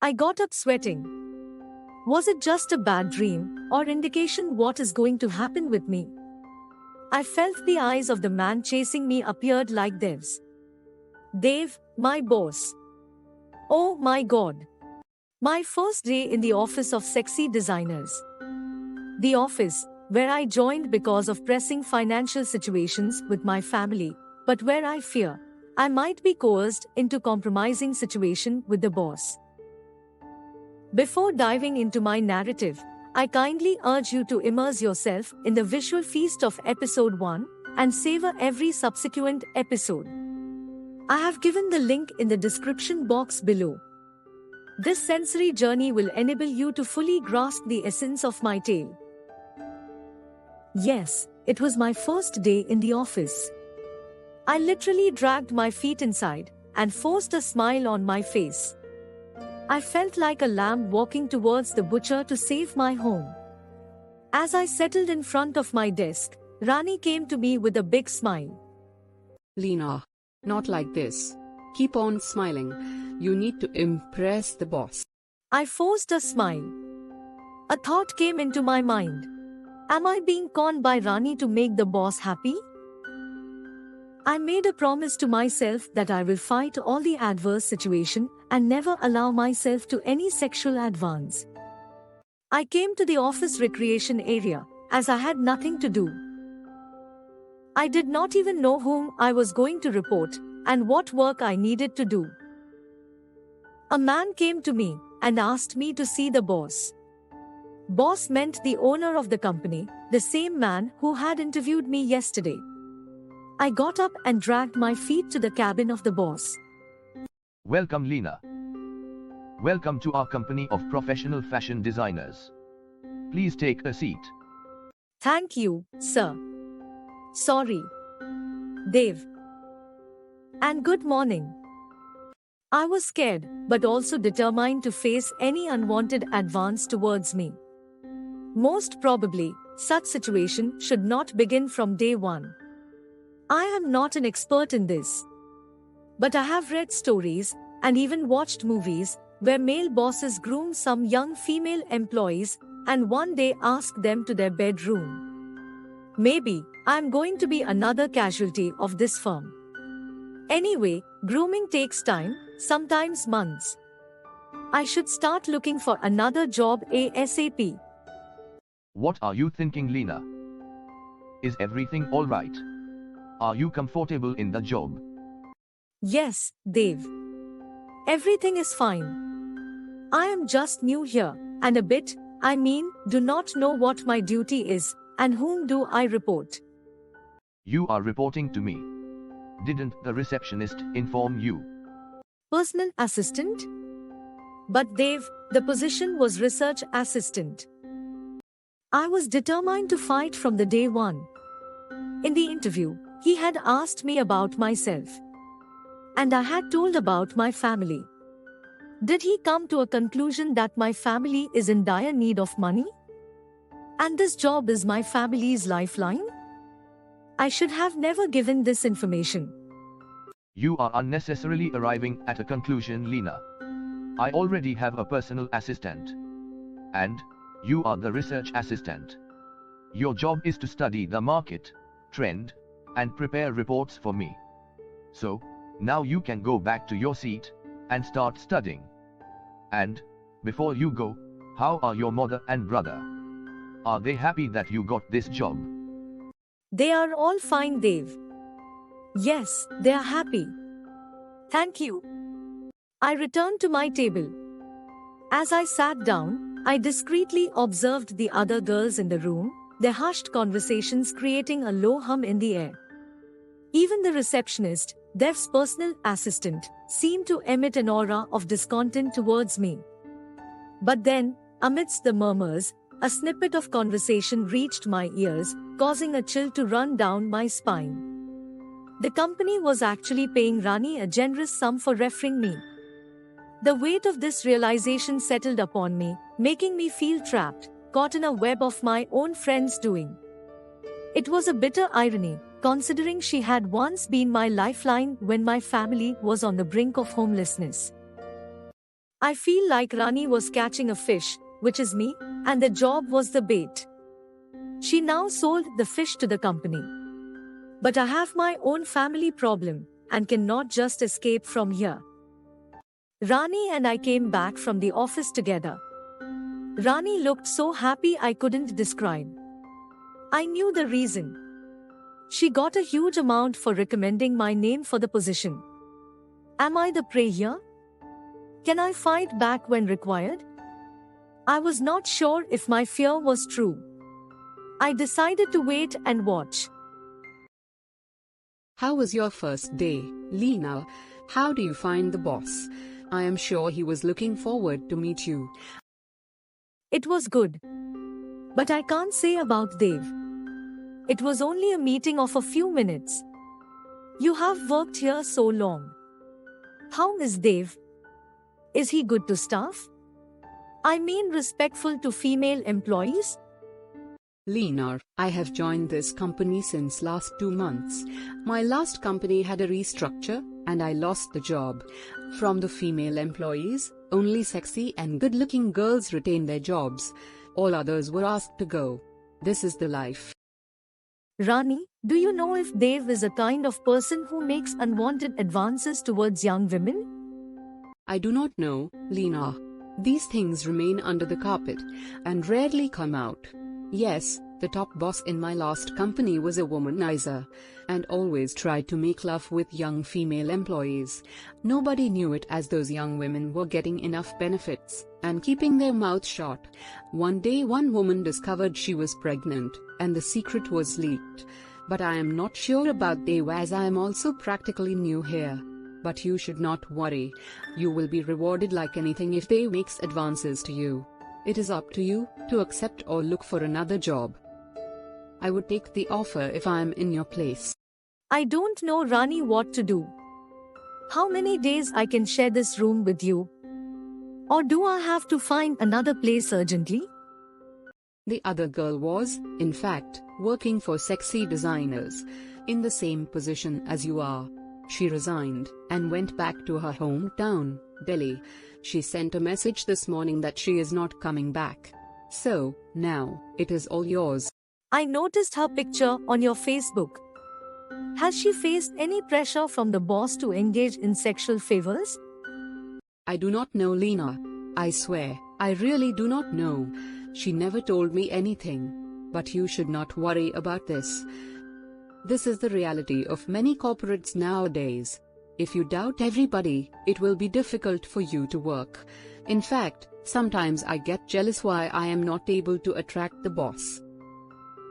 I got up sweating. Was it just a bad dream, or indication what is going to happen with me? I felt the eyes of the man chasing me appeared like Dev's. Dev, my boss. Oh my god. My first day in the office of sexy designers. The office, where I joined because of pressing financial situations with my family, but where I fear I might be coerced into compromising situation with the boss. Before diving into my narrative, I kindly urge you to immerse yourself in the visual feast of episode 1 and savor every subsequent episode. I have given the link in the description box below. This sensory journey will enable you to fully grasp the essence of my tale. Yes, it was my first day in the office. I literally dragged my feet inside and forced a smile on my face. I felt like a lamb walking towards the butcher to save my home. As I settled in front of my desk, Rani came to me with a big smile. Lena, not like this. Keep on smiling. You need to impress the boss. I forced a smile. A thought came into my mind. Am I being conned by Rani to make the boss happy? I made a promise to myself that I will fight all the adverse situation and never allow myself to any sexual advance. I came to the office recreation area, as I had nothing to do. I did not even know whom I was going to report and what work I needed to do. A man came to me and asked me to see the boss. Boss meant the owner of the company, the same man who had interviewed me yesterday. I got up and dragged my feet to the cabin of the boss. Welcome, Lena. Welcome to our company of professional fashion designers. Please take a seat. Thank you, sir. Sorry. Dev. And good morning. I was scared, but also determined to face any unwanted advance towards me. Most probably, such situation should not begin from day one. I am not an expert in this. But I have read stories, and even watched movies, where male bosses groom some young female employees, and one day ask them to their bedroom. Maybe, I am going to be another casualty of this firm. Anyway, grooming takes time, sometimes months. I should start looking for another job ASAP. What are you thinking, Lena? Is everything alright? Are you comfortable in the job? Yes, Dev. Everything is fine. I am just new here, and do not know what my duty is, and whom do I report. You are reporting to me. Didn't the receptionist inform you? Personal assistant? But Dev, the position was research assistant. I was determined to fight from the day one. In the interview, he had asked me about myself. And I had told about my family. Did he come to a conclusion that my family is in dire need of money? And this job is my family's lifeline? I should have never given this information. You are unnecessarily arriving at a conclusion, Lena. I already have a personal assistant. And you are the research assistant. Your job is to study the market, trend, and prepare reports for me. So, now you can go back to your seat and start studying. And, before you go, how are your mother and brother? Are they happy that you got this job? They are all fine, Dev. Yes, they are happy. Thank you. I returned to my table. As I sat down, I discreetly observed the other girls in the room, their hushed conversations creating a low hum in the air. Even the receptionist, Dev's personal assistant, seemed to emit an aura of discontent towards me. But then, amidst the murmurs, a snippet of conversation reached my ears, causing a chill to run down my spine. The company was actually paying Rani a generous sum for referring me. The weight of this realization settled upon me, making me feel trapped, caught in a web of my own friends' doing. It was a bitter irony, considering she had once been my lifeline when my family was on the brink of homelessness. I feel like Rani was catching a fish, which is me, and the job was the bait. She now sold the fish to the company. But I have my own family problem and cannot just escape from here. Rani and I came back from the office together. Rani looked so happy I couldn't describe. I knew the reason. She got a huge amount for recommending my name for the position. Am I the prey here? Can I fight back when required? I was not sure if my fear was true. I decided to wait and watch. How was your first day, Lena? How do you find the boss? I am sure he was looking forward to meet you. It was good. But I can't say about Dev. It was only a meeting of a few minutes. You have worked here so long. How is Dev? Is he good to staff? I mean respectful to female employees? Lena, I have joined this company since last 2 months. My last company had a restructure, and I lost the job. From the female employees, only sexy and good-looking girls retained their jobs. All others were asked to go. This is the life. Rani, do you know if Dev is a kind of person who makes unwanted advances towards young women? I do not know, Lena. These things remain under the carpet and rarely come out. Yes, the top boss in my last company was a womanizer and always tried to make love with young female employees. Nobody knew it as those young women were getting enough benefits and keeping their mouths shut. One day one woman discovered she was pregnant and the secret was leaked. But I am not sure about Dev as I am also practically new here. But you should not worry. You will be rewarded like anything if Dev makes advances to you. It is up to you to accept or look for another job. I would take the offer if I am in your place. I don't know, Rani, what to do. How many days I can share this room with you? Or do I have to find another place urgently? The other girl was, in fact, working for sexy designers, in the same position as you are. She resigned and went back to her hometown, Delhi. She sent a message this morning that she is not coming back. So, now, it is all yours. I noticed her picture on your Facebook. Has she faced any pressure from the boss to engage in sexual favors? I do not know, Lena. I swear, I really do not know. She never told me anything. But you should not worry about this. This is the reality of many corporates nowadays. If you doubt everybody, it will be difficult for you to work. In fact, sometimes I get jealous why I am not able to attract the boss.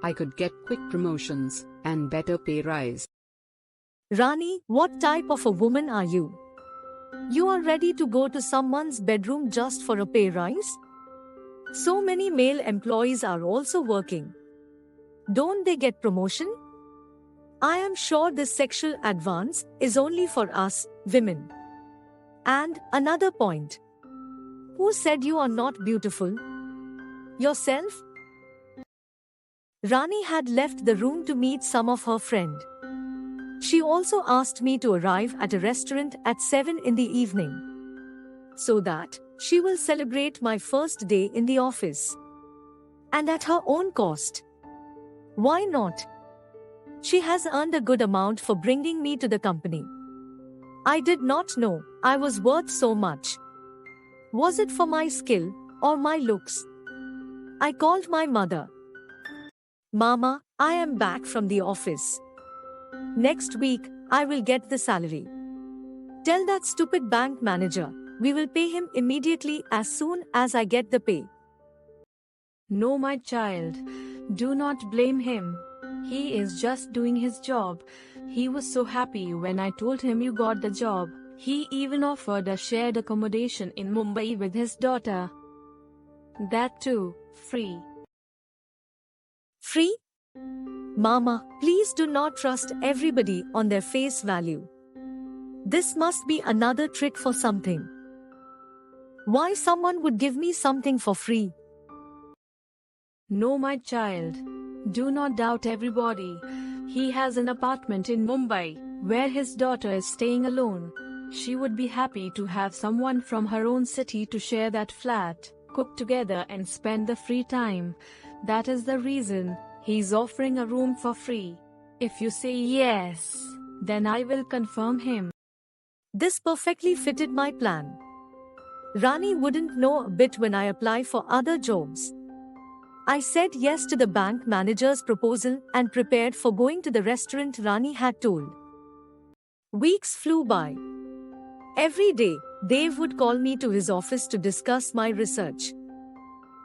I could get quick promotions and better pay rise. Rani, what type of a woman are you? You are ready to go to someone's bedroom just for a pay rise? So many male employees are also working. Don't they get promotion? I am sure this sexual advance is only for us, women. And another point. Who said you are not beautiful? Yourself? Rani had left the room to meet some of her friend. She also asked me to arrive at a restaurant at 7 in the evening, so that she will celebrate my first day in the office. And at her own cost. Why not? She has earned a good amount for bringing me to the company. I did not know I was worth so much. Was it for my skill or my looks? I called my mother. Mama, I am back from the office. Next week, I will get the salary. Tell that stupid bank manager, we will pay him immediately as soon as I get the pay. No, my child. Do not blame him. He is just doing his job. He was so happy when I told him you got the job. He even offered a shared accommodation in Mumbai with his daughter. That too, free. Free? Mama, please do not trust everybody on their face value. This must be another trick for something. Why someone would give me something for free? No, my child. Do not doubt everybody. He has an apartment in Mumbai, where his daughter is staying alone. She would be happy to have someone from her own city to share that flat, cook together and spend the free time. That is the reason he's offering a room for free. If you say yes, then I will confirm him. This perfectly fitted my plan. Rani wouldn't know a bit when I apply for other jobs. I said yes to the bank manager's proposal and prepared for going to the restaurant Rani had told. Weeks flew by. Every day, Dev would call me to his office to discuss my research.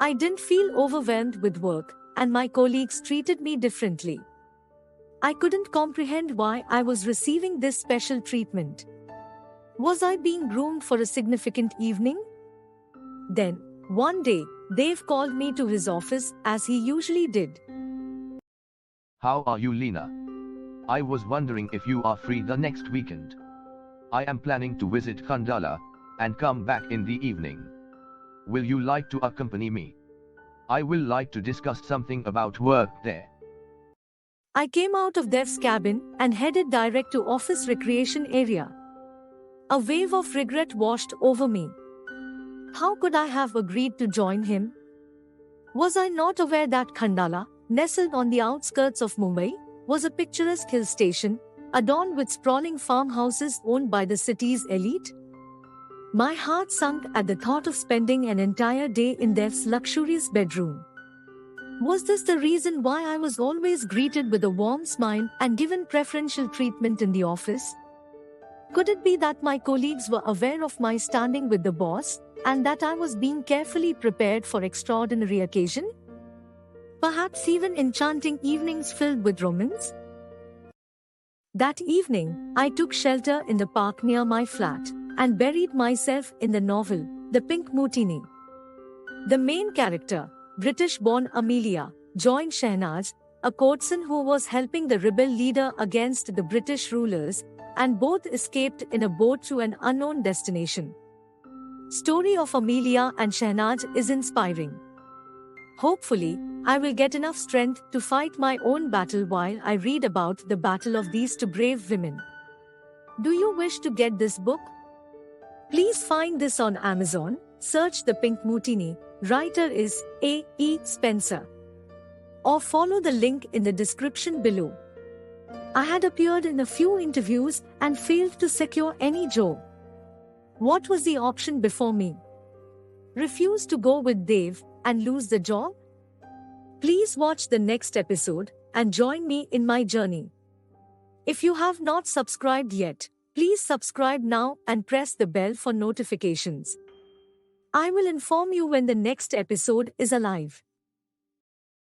I didn't feel overwhelmed with work, and my colleagues treated me differently. I couldn't comprehend why I was receiving this special treatment. Was I being groomed for a significant evening? Then, one day, Dev called me to his office as he usually did. How are you, Lena? I was wondering if you are free the next weekend. I am planning to visit Khandala and come back in the evening. Will you like to accompany me? I will like to discuss something about work there. I came out of Dev's cabin and headed direct to office recreation area. A wave of regret washed over me. How could I have agreed to join him? Was I not aware that Khandala, nestled on the outskirts of Mumbai, was a picturesque hill station, adorned with sprawling farmhouses owned by the city's elite? My heart sunk at the thought of spending an entire day in Dev's luxurious bedroom. Was this the reason why I was always greeted with a warm smile and given preferential treatment in the office? Could it be that my colleagues were aware of my standing with the boss, and that I was being carefully prepared for extraordinary occasion? Perhaps even enchanting evenings filled with romance? That evening, I took shelter in the park near my flat and buried myself in the novel, The Pink Mutiny. The main character, British-born Amelia, joined Shehnaz, a courtesan who was helping the rebel leader against the British rulers, and both escaped in a boat to an unknown destination. Story of Amelia and Shehnaz is inspiring. Hopefully, I will get enough strength to fight my own battle while I read about the battle of these two brave women. Do you wish to get this book? Please find this on Amazon, search The Pink Mutiny, writer is A. E. Spencer. Or follow the link in the description below. I had appeared in a few interviews and failed to secure any job. What was the option before me? Refuse to go with Dev and lose the job? Please watch the next episode and join me in my journey. If you have not subscribed yet, please subscribe now and press the bell for notifications. I will inform you when the next episode is alive.